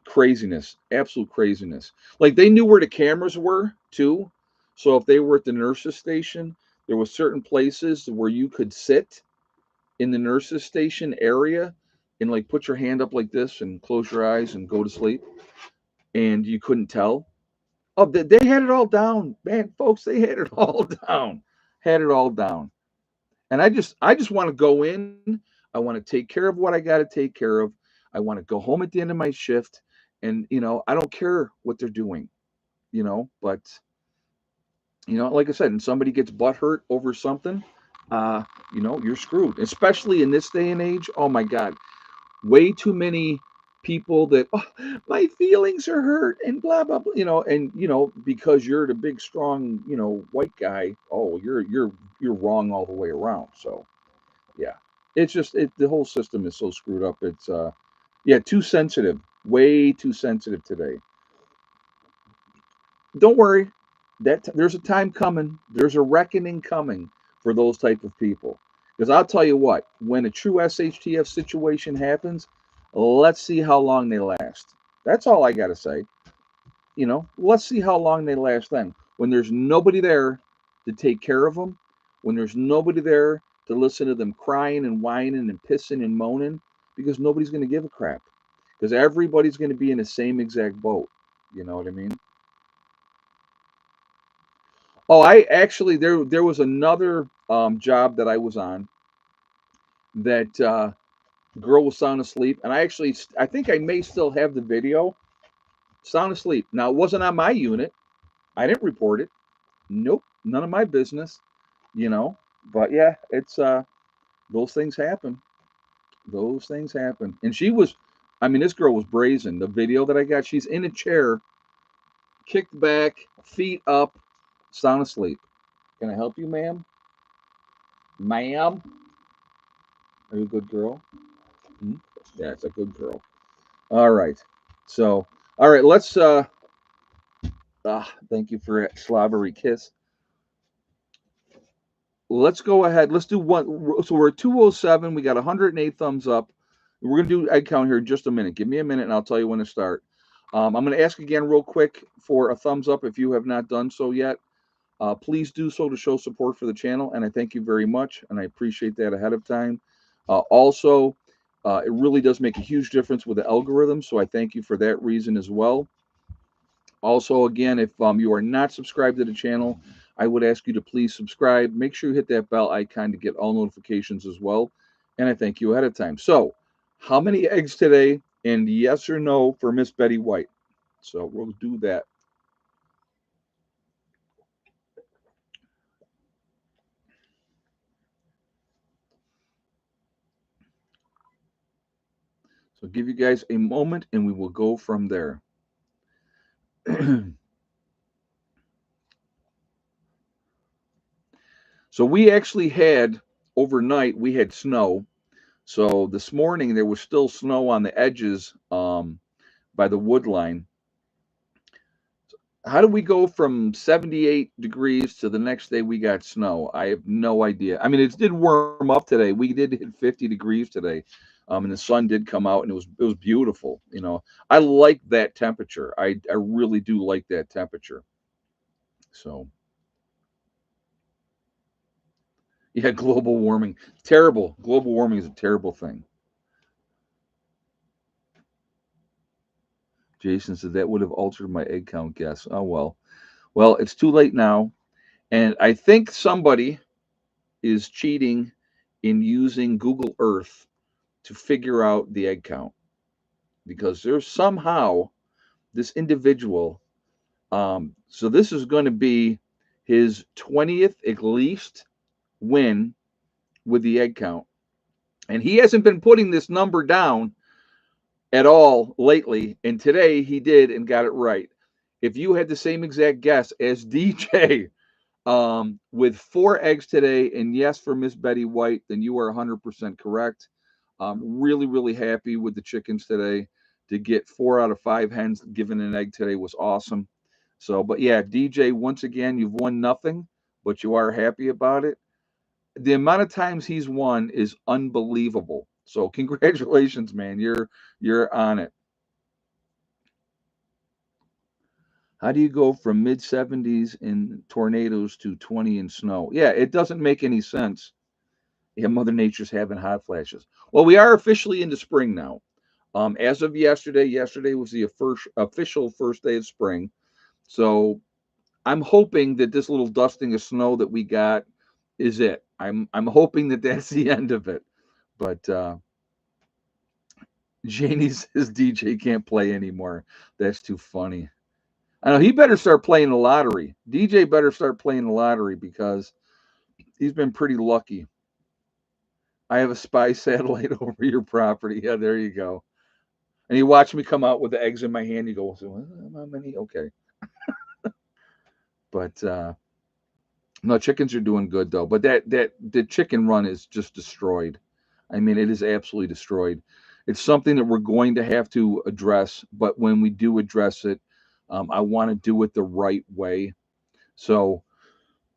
Craziness, absolute craziness. Like they knew where the cameras were too. So if they were at the nurses station, there was certain places where you could sit in the nurses station area and like put your hand up like this and close your eyes and go to sleep, and you couldn't tell. Oh, they had it all down, man, folks. They had it all down, had it all down. And I just want to go in. I want to take care of what I got to take care of. I want to go home at the end of my shift, and I don't care what they're doing, but like I said, and somebody gets butt hurt over something, you're screwed. Especially in this day and age. Oh my God, way too many people that, oh, my feelings are hurt and blah blah blah, and because you're the big strong white guy, oh, you're wrong all the way around. So yeah, it's just the whole system is so screwed up. It's yeah, too sensitive, way too sensitive today. Don't worry, that there's a time coming, there's a reckoning coming for those type of people. Because I'll tell you what, when a true SHTF situation happens, let's see how long they last. That's all I got to say. Let's see how long they last then. When there's nobody there to take care of them, when there's nobody there to listen to them crying and whining and pissing and moaning, because nobody's going to give a crap. because everybody's going to be in the same exact boat. You know what I mean? Oh, I actually there was another job that I was on that girl was sound asleep, and I think I may still have the video. Sound asleep. Now it wasn't on my unit. I didn't report it. Nope, none of my business. You know, but yeah, it's those things happen. Those things happen. And she was, I mean, this girl was brazen. The video that I got, she's in a chair, kicked back, feet up, sound asleep. Can I help you, ma'am? Ma'am? Are you a good girl? Hmm? Yeah, it's a good girl. All right. So, all right, let's thank you for that slobbery kiss. Let's go ahead. Let's do one. So we're at 207. We got 108 thumbs up. We're going to do egg count here in just a minute. Give me a minute and I'll tell you when to start. I'm going to ask again real quick for a thumbs up if you have not done so yet. Please do so to show support for the channel, and I thank you very much, and I appreciate that ahead of time. Also, it really does make a huge difference with the algorithm, so I thank you for that reason as well. Also, again, if you are not subscribed to the channel, I would ask you to please subscribe. Make sure you hit that bell icon to get all notifications as well, and I thank you ahead of time. So, how many eggs today? And yes or no for Miss Betty White. So we'll do that. So give you guys a moment and we will go from there. So we actually had overnight, we had snow. So this morning there was still snow on the edges by the wood line. How do we go from 78 degrees to the next day we got snow? I have no idea. I mean, it did warm up today. We did hit 50 degrees today. And the sun did come out and it was beautiful. You know, I like that temperature. I really do like that temperature. So yeah, global warming. Terrible. Global warming is a terrible thing. Jason said that would have altered my egg count guess. Oh well. Well, it's too late now. And I think somebody is cheating in using Google Earth to figure out the egg count because there's somehow this individual. So this is going to be his 20th at least win with the egg count. And he hasn't been putting this number down at all lately. And today he did and got it right. If you had the same exact guess as DJ with 4 eggs today, and yes for Miss Betty White, then you are 100% correct. Really, really happy with the chickens today. To get 4 out of 5 hens given an egg today was awesome. So, but yeah, DJ, once again, you've won nothing, but you are happy about it. The amount of times he's won is unbelievable. So congratulations, man. You're on it. How do you go from mid 70s in tornadoes to 20 in snow? Yeah, it doesn't make any sense. Yeah, Mother Nature's having hot flashes. Well, we are officially into spring now. As of yesterday was the first official first day of spring. So I'm hoping that this little dusting of snow that we got is it. I'm hoping that that's the end of it. But Janie says DJ can't play anymore. That's too funny. I know he better start playing the lottery. DJ better start playing the lottery because he's been pretty lucky. I have a spy satellite over your property. Yeah, there you go. And you watch me come out with the eggs in my hand. You go, so, how many? Okay. But no, chickens are doing good though. But that the chicken run is just destroyed. I mean, it is absolutely destroyed. It's something that we're going to have to address. But when we do address it, I want to do it the right way. So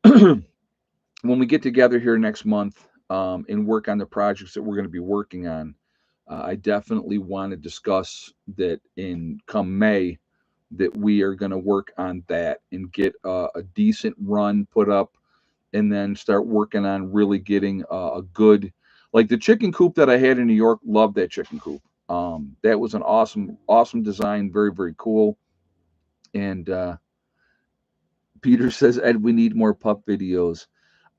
when we get together here next month and work on the projects that we're going to be working on, I definitely want to discuss that in come May that we are going to work on that and get a decent run put up and then start working on really getting a good, like the chicken coop that I had in New York. Loved that chicken coop. That was an awesome design. Very, very cool. And Peter says, Ed, we need more pup videos.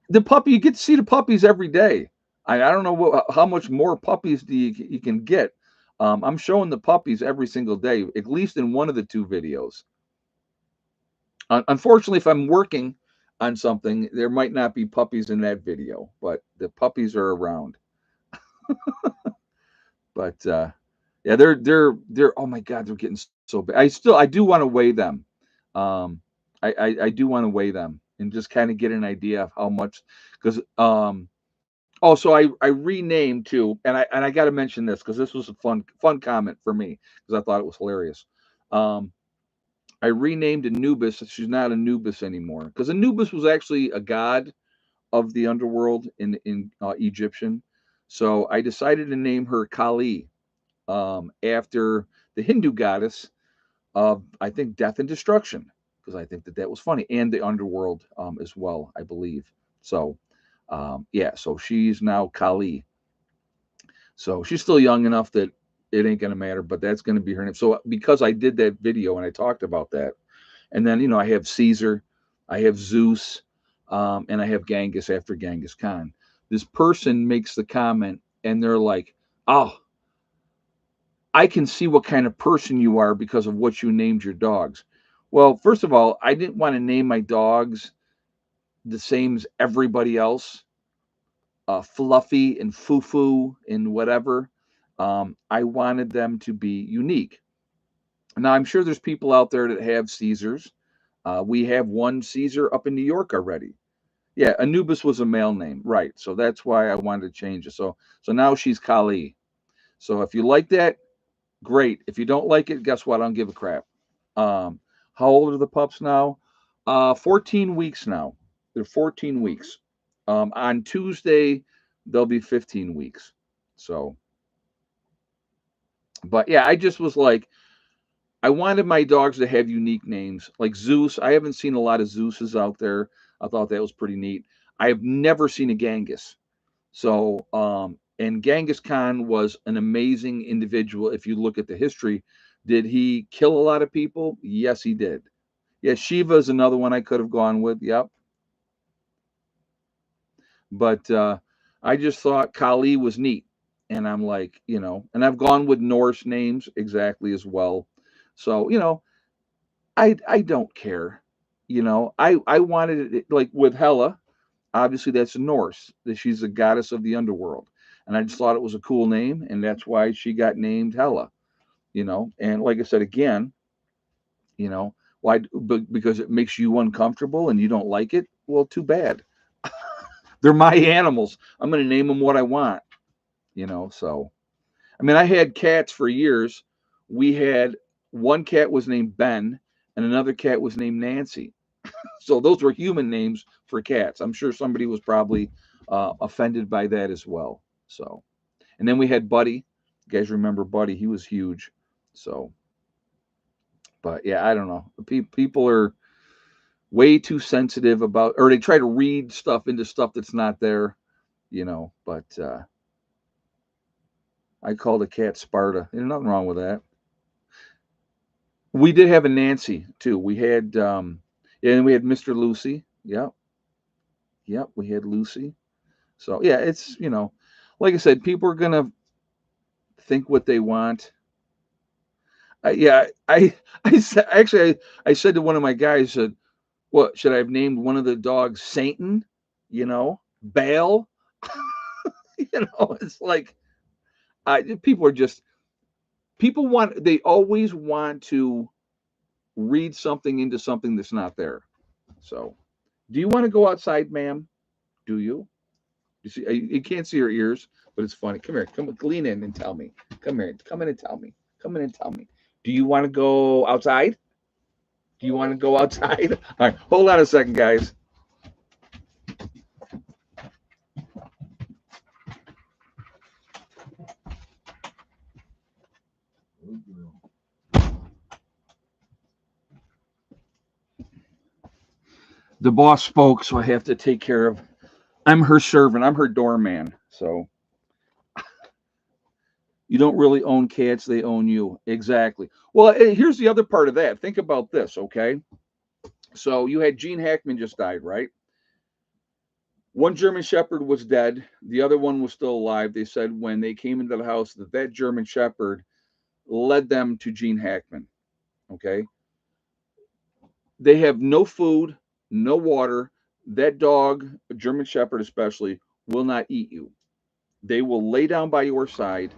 The puppy, you get to see the puppies every day. I don't know how much more puppies you can get. I'm showing the puppies every single day, at least in one of the two videos. Unfortunately, if I'm working on something, there might not be puppies in that video, but the puppies are around. But yeah, they're oh my God, they're getting so big. I do want to weigh them. I do want to weigh them and just kind of get an idea of how much, because also I renamed too, and I got to mention this because this was a fun comment for me because I thought it was hilarious. Um, I renamed Anubis. She's not Anubis anymore because Anubis was actually a god of the underworld in Egyptian. So I decided to name her Kali, after the Hindu goddess of, I think, death and destruction, because I think that was funny, and the underworld as well, I believe. So yeah, so she's now Kali. So she's still young enough that it ain't gonna matter, but that's gonna be her name. So because I did that video and I talked about that, and then I have Caesar, I have Zeus, and I have Genghis after Genghis Khan. This person makes the comment, and they're like, "Oh, I can see what kind of person you are because of what you named your dogs." Well, first of all, I didn't want to name my dogs the same as everybody else, fluffy and foo-foo and whatever. I wanted them to be unique. Now, I'm sure there's people out there that have Caesars. We have one Caesar up in New York already. Yeah, Anubis was a male name, right? So that's why I wanted to change it. So now she's Kali. So if you like that, great. If you don't like it, guess what? I don't give a crap. Um, how old are the pups now? 14 weeks now. They're 14 weeks. On Tuesday, they'll be 15 weeks. So, but yeah, I just was like, I wanted my dogs to have unique names. Like Zeus, I haven't seen a lot of Zeuses out there. I thought that was pretty neat. I have never seen a Genghis. So, and Genghis Khan was an amazing individual. If you look at the history, did he kill a lot of people? Yes, he did. Yeah, Shiva is another one I could have gone with. Yep. But I just thought Kali was neat. And I'm like, and I've gone with Norse names exactly as well. So, I don't care. I wanted it like with Hela. Obviously, that's Norse. That she's a goddess of the underworld, and I just thought it was a cool name, and that's why she got named Hela. And like I said again, why? Because it makes you uncomfortable and you don't like it. Well, too bad. They're my animals. I'm going to name them what I want. So I mean, I had cats for years. We had one cat was named Ben, and another cat was named Nancy. So those were human names for cats. I'm sure somebody was probably offended by that as well. So, and then we had Buddy. You guys remember Buddy? He was huge. So, but yeah, I don't know. People are way too sensitive about, or they try to read stuff into stuff that's not there. But I called a cat Sparta. There's nothing wrong with that. We did have a Nancy too. We had, yeah, and we had Mr. Lucy. Yep, yep. We had Lucy. So yeah, it's like I said, people are gonna think what they want. Yeah, I said actually I said to one of my guys, said, "What should I have named one of the dogs Satan? Baal? It's like people are just they always want to read something into something that's not there. So, do you want to go outside, ma'am? Do you? You see, you can't see her ears, but it's funny. Come here. Come lean in and tell me. Come here. Come in and tell me. Come in and tell me. Do you want to go outside? Do you want to go outside? All right. Hold on a second, guys. The boss spoke, so I have to take care of. I'm her servant. I'm her doorman. So You don't really own cats, they own you. Exactly. Well, here's the other part of that. Think about this, okay? So you had Gene Hackman just died, right? One German Shepherd was dead. The other one was still alive. They said when they came into the house that that German Shepherd led them to Gene Hackman. Okay. They have no food, no water. That dog, a German Shepherd especially, will not eat you. They will lay down by your side,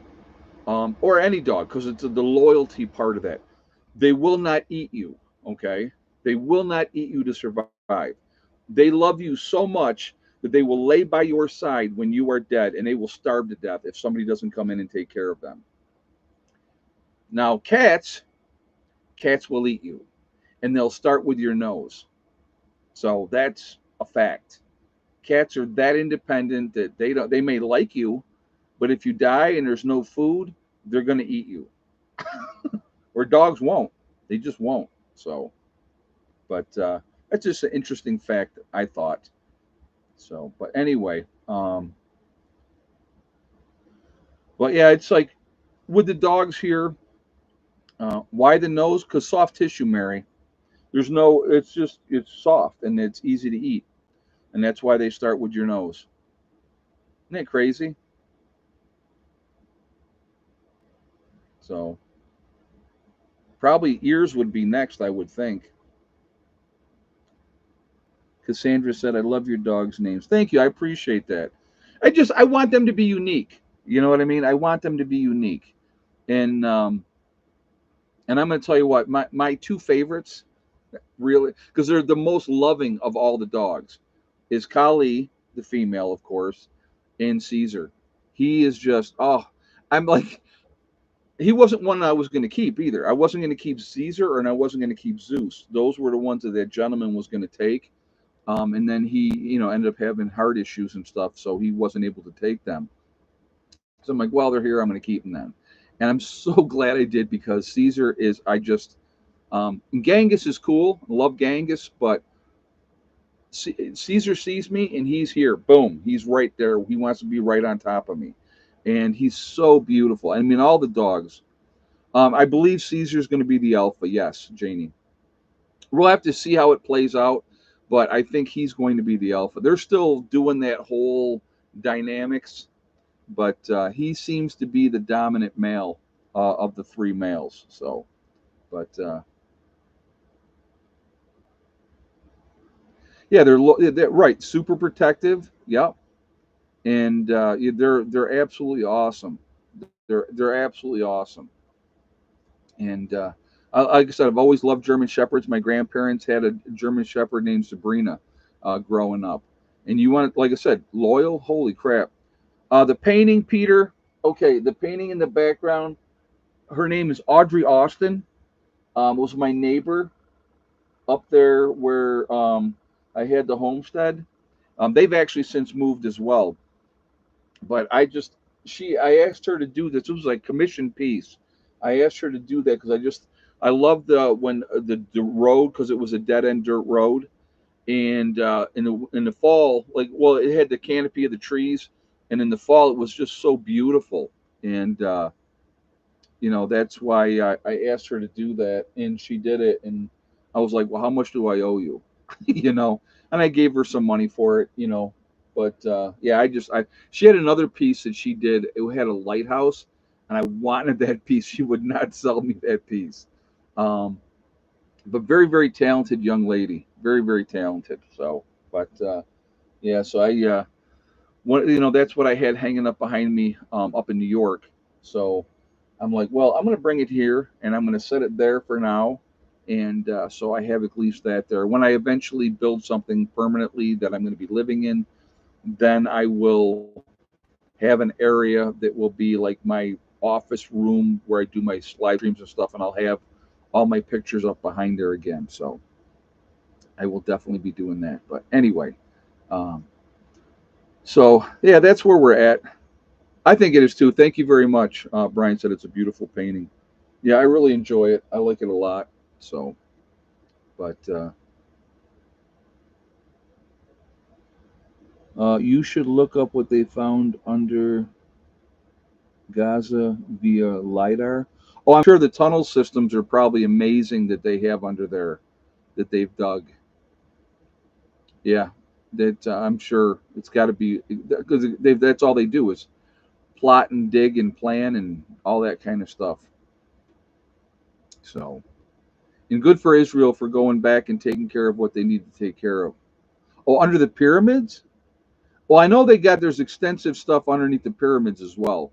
or any dog, because it's the loyalty part of that. They will not eat you. Okay. They will not eat you to survive. They love you so much that they will lay by your side when you are dead, and they will starve to death if somebody doesn't come in and take care of them. Now, cats will eat you, and they'll start with your nose. So that's a fact. Cats are that independent that they may like you, but if you die and there's no food, they're going to eat you. Or dogs won't. They just won't. So, but that's just an interesting fact I thought. So, but anyway, but yeah, it's like with the dogs here. Why the nose? Because soft tissue, Mary. There's no. It's just it's soft and it's easy to eat, and that's why they start with your nose. Isn't that crazy? So probably ears would be next, I would think. Cassandra said, "I love your dog's names." Thank you. I appreciate that. I want them to be unique. You know what I mean? I want them to be unique, and and I'm going to tell you what my two favorites really, because they're the most loving of all the dogs, is Kali, the female, of course, and Caesar. He is just I'm like he wasn't one I was going to keep either. I wasn't going to keep Caesar, and I wasn't going to keep Zeus. Those were the ones that gentleman was going to take. And then he, ended up having heart issues and stuff, so he wasn't able to take them. So I'm like, well, they're here. I'm going to keep them then. And I'm so glad I did because Caesar is, I just, Genghis is cool. I love Genghis, but Caesar sees me and he's here. Boom. He's right there. He wants to be right on top of me. And he's so beautiful. I mean, all the dogs. I believe Caesar's going to be the alpha. Yes, Janie. We'll have to see how it plays out, but I think he's going to be the alpha. They're still doing that whole dynamics, but he seems to be the dominant male of the three males. So, but yeah, they're right. Super protective. Yep, and yeah, they're absolutely awesome. They're absolutely awesome. And like I said, I've always loved German shepherds. My grandparents had a German shepherd named Sabrina growing up. And you want, like I said, loyal. Holy crap! The painting, Peter. Okay, the painting in the background. Her name is Audrey Austin. Was my neighbor up there where I had the homestead. They've actually since moved as well. But I asked her to do this. It was like commission piece. I asked her to do that because I love the road because it was a dead end dirt road, and in the fall, like, well, it had the canopy of the trees, and in the fall it was just so beautiful. And that's why I asked her to do that, and she did it. And I was like, well, how much do I owe you? you know, and I gave her some money for it. But yeah, she had another piece that she did. It had a lighthouse, and I wanted that piece. She would not sell me that piece. Um, but very, very talented young lady, very, very talented. So, but yeah, so that's what I had hanging up behind me up in New York. So I'm like, well, I'm going to bring it here and I'm going to set it there for now. And so I have at least that there. When I eventually build something permanently that I'm going to be living in, then I will have an area that will be like my office room where I do my live streams and stuff, and I'll have all my pictures up behind there again. So I will definitely be doing that. But anyway, um, so yeah, that's where we're at. I think it is too. Thank you very much. Brian said it's a beautiful painting. Yeah, I really enjoy it. I like it a lot. So, but you should look up what they found under. Gaza via LiDAR. Oh, I'm sure the tunnel systems are probably amazing that they have under there that they've dug. Yeah, that I'm sure it's got to be because that's all they do is plot and dig and plan and all that kind of stuff. So, and good for Israel for going back and taking care of what they need to take care of. Oh, under the pyramids? Well, I know there's extensive stuff underneath the pyramids as well.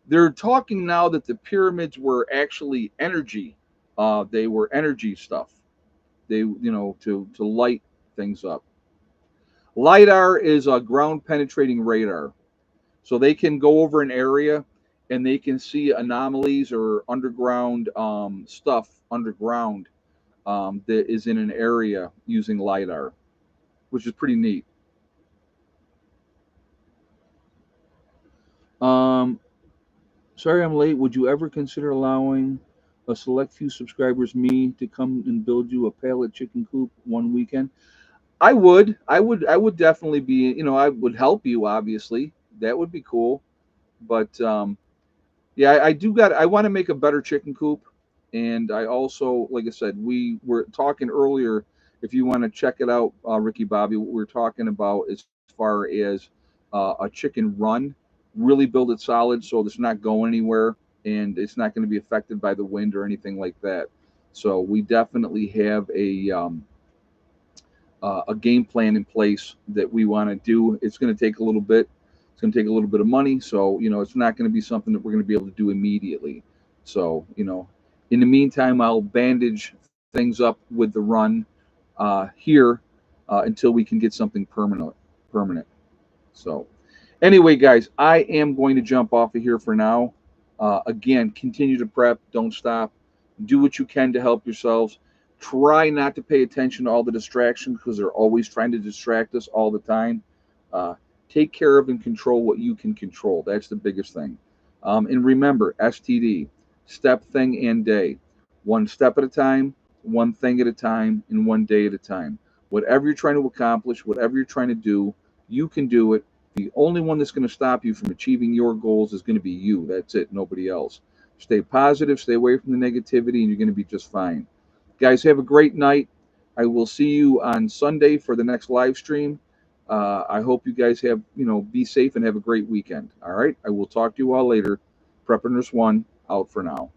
They're talking now that the pyramids were actually energy. They were energy stuff. They, to light things up. LiDAR is a ground penetrating radar. So they can go over an area and they can see anomalies or underground stuff underground that is in an area using LiDAR, which is pretty neat. Um, Sorry I'm late. Would you ever consider allowing a select few subscribers, me, to come and build you a pallet chicken coop one weekend? I would. I would definitely be, I would help you, obviously. That would be cool. But yeah, I want to make a better chicken coop. And I also, like I said, we were talking earlier. If you want to check it out, Ricky Bobby, what we're talking about as far as a chicken run, really build it solid so it's not going anywhere and it's not going to be affected by the wind or anything like that. So we definitely have a game plan in place that we want to do. It's going to take a little bit. It's going to take a little bit of money. So, it's not going to be something that we're going to be able to do immediately. So, in the meantime, I'll bandage things up with the run here until we can get something permanent. Permanent. So, anyway, guys, I am going to jump off of here for now. Again, continue to prep. Don't stop. Do what you can to help yourselves. Try not to pay attention to all the distractions because they're always trying to distract us all the time. Uh, Take care of and control what you can control. That's the biggest thing. And remember, STD, step, thing, and day. One step at a time, one thing at a time, and one day at a time. Whatever you're trying to accomplish, whatever you're trying to do, you can do it. The only one that's going to stop you from achieving your goals is going to be you. That's it, nobody else. Stay positive, stay away from the negativity, and you're going to be just fine. Guys, have a great night. I will see you on Sunday for the next live stream. I hope you guys be safe and have a great weekend. All right. I will talk to you all later. Prepperness One out for now.